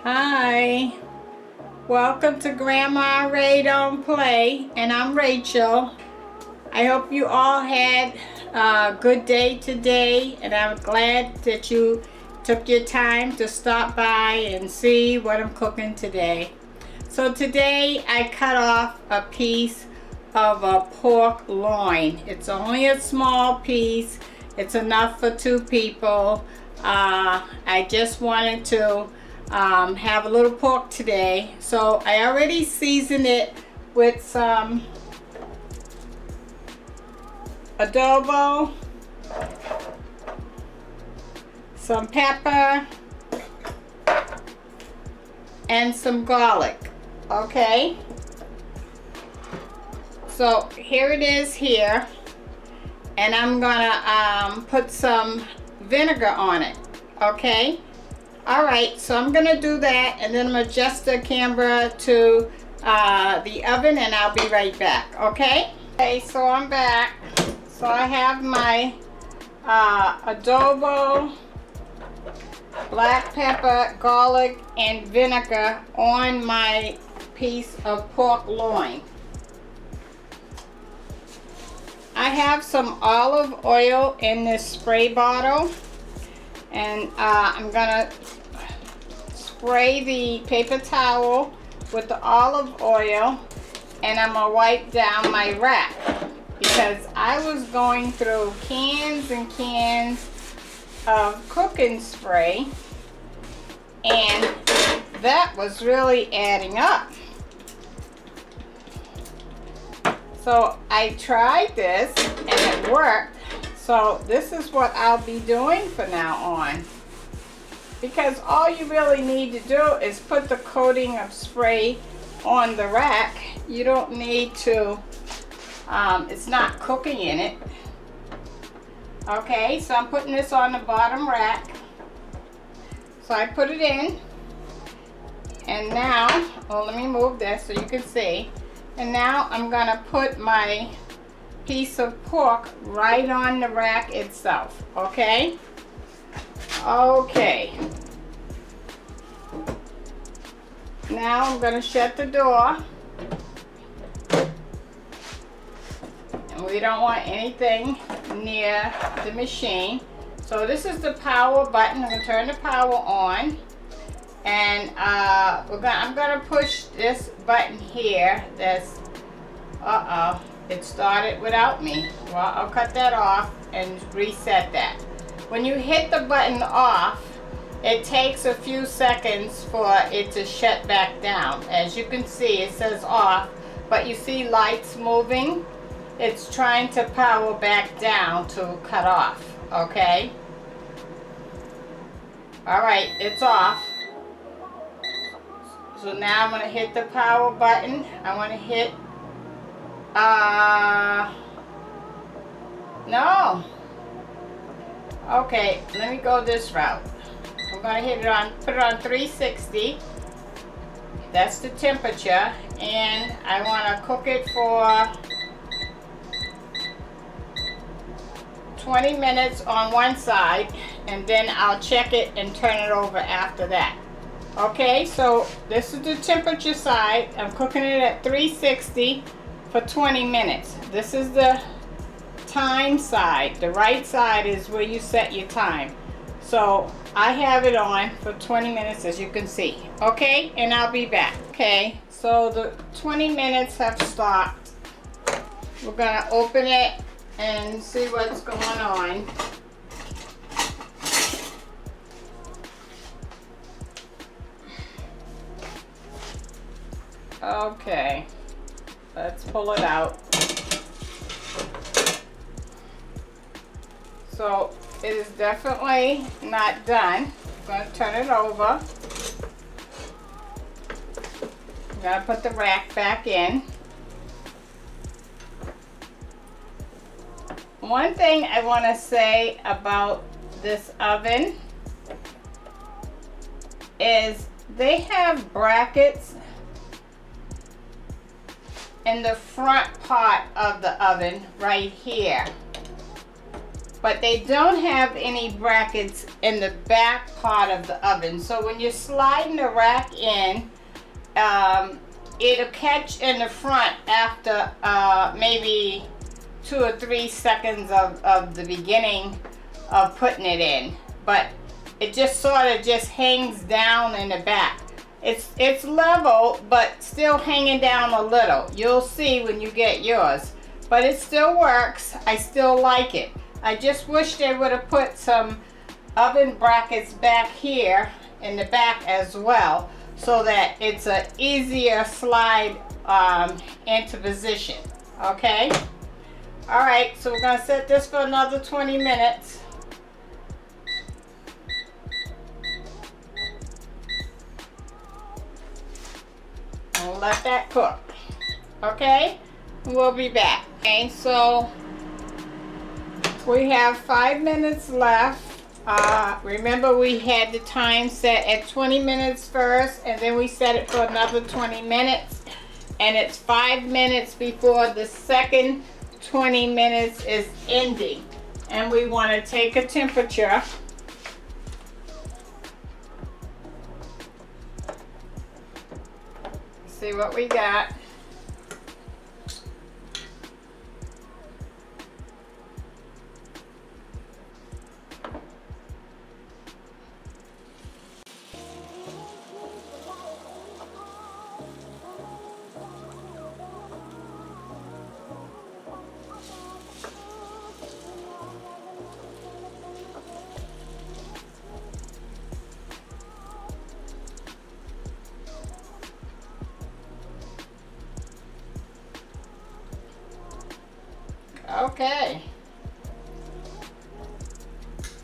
Hi, welcome to Grandma Ray Don't Play, and I'm Rachel. I hope you all had a good day today, and I'm glad that you took your time to stop by and see what I'm cooking today. So today I cut off a piece of a pork loin. It's only a small piece. It's enough for 2 people. I just wanted to have a little pork today, so I already seasoned it with some adobo, some pepper, and some garlic. Okay, so here it is here, and I'm gonna put some vinegar on it. Okay, alright, so I'm gonna do that, and then I'm gonna adjust the camera to the oven, and I'll be right back. Okay, so I'm back. So I have my adobo, black pepper, garlic, and vinegar on my piece of pork loin. I have some olive oil in this spray bottle, and I'm gonna spray the paper towel with the olive oil, and I'm gonna wipe down my rack because I was going through cans and cans of cooking spray, and that was really adding up. So I tried this and it worked. So this is what I'll be doing from now on, because all you really need to do is put the coating of spray on the rack. You don't need to, it's not cooking in it. Okay, so I'm putting this on the bottom rack. So I put it in, and now, well, let me move this so you can see. And now I'm gonna put my piece of pork right on the rack itself. Okay? Okay. Now I'm gonna shut the door. And we don't want anything near the machine. So this is the power button. I'm gonna turn the power on. And I'm gonna push this button here. That's, it started without me. Well, I'll cut that off and reset that. When you hit the button off, it takes a few seconds for it to shut back down. As you can see, it says off, but you see lights moving. It's trying to power back down to cut off. Okay? Alright, it's off. So now I'm going to hit the power button. I want to hit, no. Okay, let me go this route. I'm going to hit it on, put it on 360. That's the temperature. And I want to cook it for 20 minutes on one side. And then I'll check it and turn it over after that. Okay, so this is the temperature side. I'm cooking it at 360 for 20 minutes. This is the time side. The right side is where you set your time. So I have it on for 20 minutes, as you can see. Okay, and I'll be back. Okay, so the 20 minutes have stopped. We're gonna open it and see what's going on. Okay, let's pull it out. So it is definitely not done. I'm going to turn it over. I'm going to put the rack back in. One thing I want to say about this oven is they have brackets in the front part of the oven right here. but they don't have any brackets in the back part of the oven. So when you're sliding the rack in, it'll catch in the front after maybe 2 or 3 seconds of the beginning of putting it in. But it just sort of just hangs down in the back. It's level, but still hanging down a little. You'll see when you get yours. But it still works. I still like it. I just wish they would have put some oven brackets back here in the back as well, so that it's an easier slide into position. Okay? Alright, so we're going to set this for another 20 minutes. We'll let that cook. Okay? We'll be back. Okay, so we have 5 minutes left. Remember, we had the time set at 20 minutes first, and then we set it for another 20 minutes. And it's 5 minutes before the second 20 minutes is ending. And we want to take a temperature. See what we got. Okay,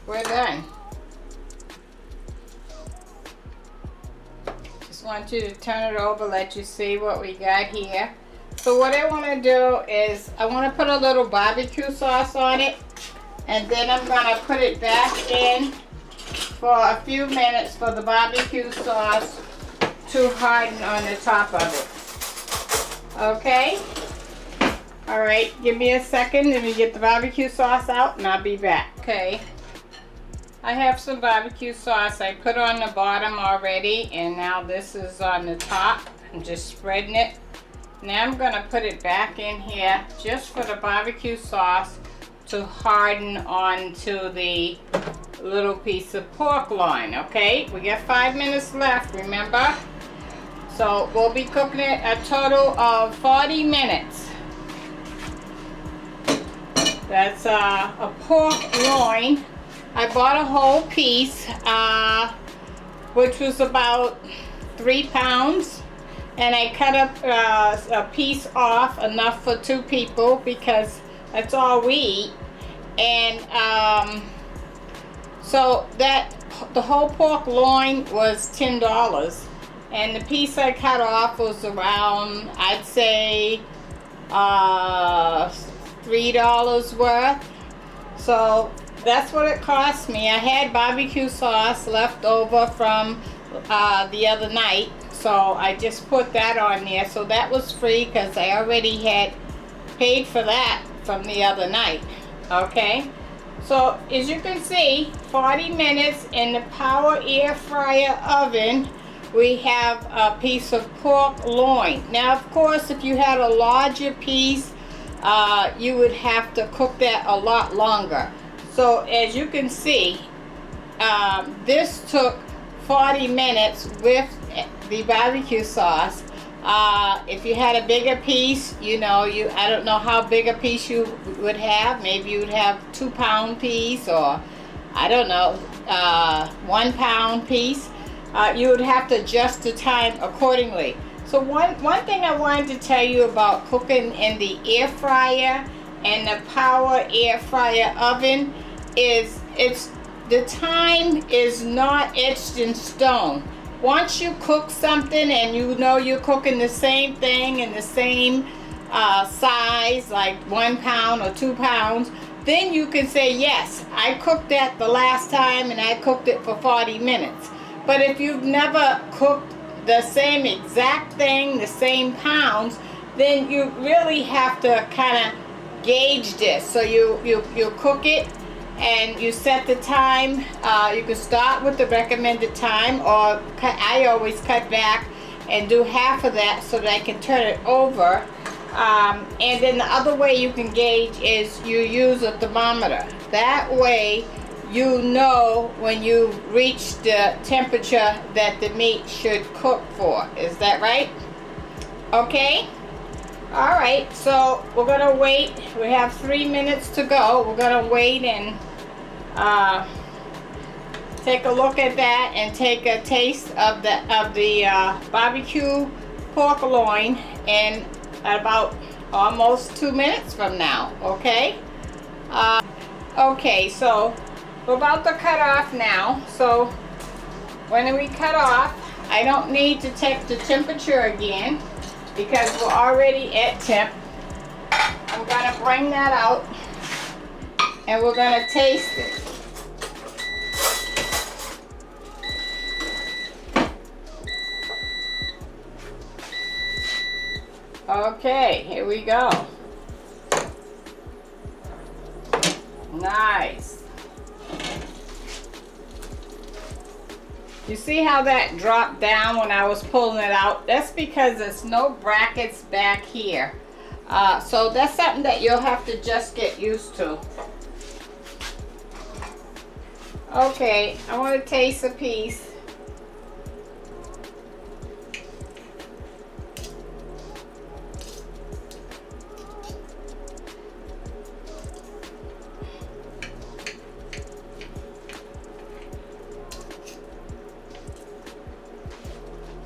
we're done. Just want you to turn it over, let you see what we got here. So what I want to do is I want to put a little barbecue sauce on it, and then I'm going to put it back in for a few minutes for the barbecue sauce to harden on the top of it. Okay? Alright, give me a second. Let me get the barbecue sauce out and I'll be back. Okay, I have some barbecue sauce I put on the bottom already, and now this is on the top. I'm just spreading it. Now I'm going to put it back in here just for the barbecue sauce to harden onto the little piece of pork loin. Okay, we got 5 minutes left, remember? So we'll be cooking it a total of 40 minutes. That's a pork loin. I bought a whole piece, which was about 3 pounds. And I cut up a piece off, enough for 2 people, because that's all we eat. And so that the whole pork loin was $10. And the piece I cut off was around, I'd say, $3 worth. So that's what it cost me. I had barbecue sauce left over from the other night, so I just put that on there. So that was free because I already had paid for that from the other night. Okay, so as you can see, 40 minutes in the power air fryer oven. We have a piece of pork loin. Now, of course, if you had a larger piece, you would have to cook that a lot longer. So as you can see, this took 40 minutes with the barbecue sauce. If you had a bigger piece, you know, I don't know how big a piece you would have. Maybe you would have 2-pound piece, or I don't know, 1 pound piece. You would have to adjust the time accordingly. So one thing I wanted to tell you about cooking in the air fryer and the power air fryer oven is the time is not etched in stone. Once you cook something and you know you're cooking the same thing in the same size, like 1 pound or 2 pounds, then you can say, yes, I cooked that the last time and I cooked it for 40 minutes. But if you've never cooked the same exact thing, the same pounds, then you really have to kind of gauge this. So you cook it, and you set the time. You can start with the recommended time, or I always cut back and do half of that so that I can turn it over. And then the other way you can gauge is you use a thermometer. That way you know when you reach the temperature that the meat should cook for. Is that right? Okay. All right, so we're gonna wait. We have 3 minutes to go. We're gonna wait and take a look at that and take a taste of the barbecue pork loin in about almost 2 minutes from now. Okay. Okay, so we're about to cut off now. So when we cut off, I don't need to check the temperature again because we're already at temp. I'm gonna bring that out and we're gonna taste it. Okay, here we go. Nice. You see how that dropped down when I was pulling it out? That's because there's no brackets back here. So that's something that you'll have to just get used to. Okay, I want to taste a piece.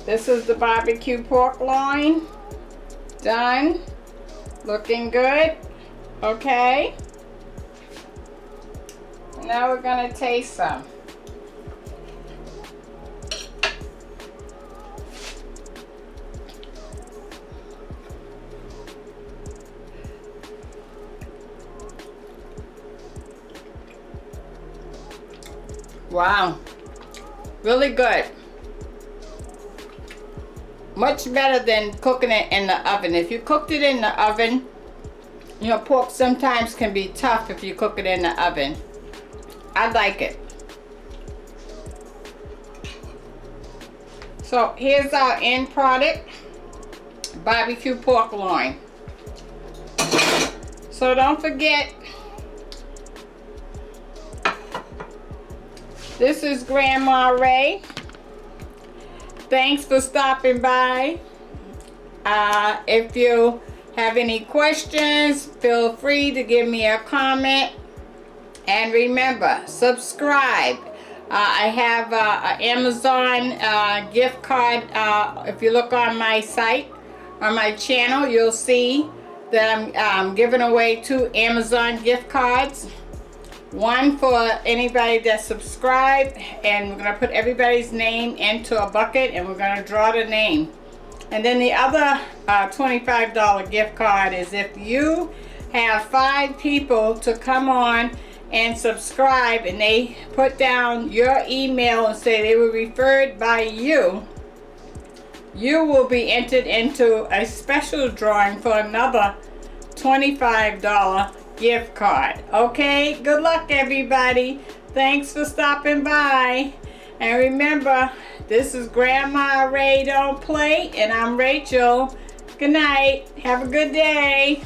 This is the barbecue pork loin. Done. Looking good. Okay. Now we're gonna taste some. Wow. Really good. Much better than cooking it in the oven. If you cooked it in the oven, you know, pork sometimes can be tough if you cook it in the oven. I like it. So here's our end product, barbecue pork loin. So don't forget, this is Grandma Ray. Thanks for stopping by. If you have any questions, feel free to give me a comment. And remember, subscribe. I have an Amazon gift card. If you look on my site, on my channel, you'll see that I'm giving away 2 Amazon gift cards. One for anybody that subscribed, and we're going to put everybody's name into a bucket and we're going to draw the name. And then the other $25 gift card is if you have 5 people to come on and subscribe and they put down your email and say they were referred by you, you will be entered into a special drawing for another $25 gift card. Okay, good luck everybody. Thanks for stopping by. And remember, this is Grandma Ray Don't Play, and I'm Rachel. Good night. Have a good day.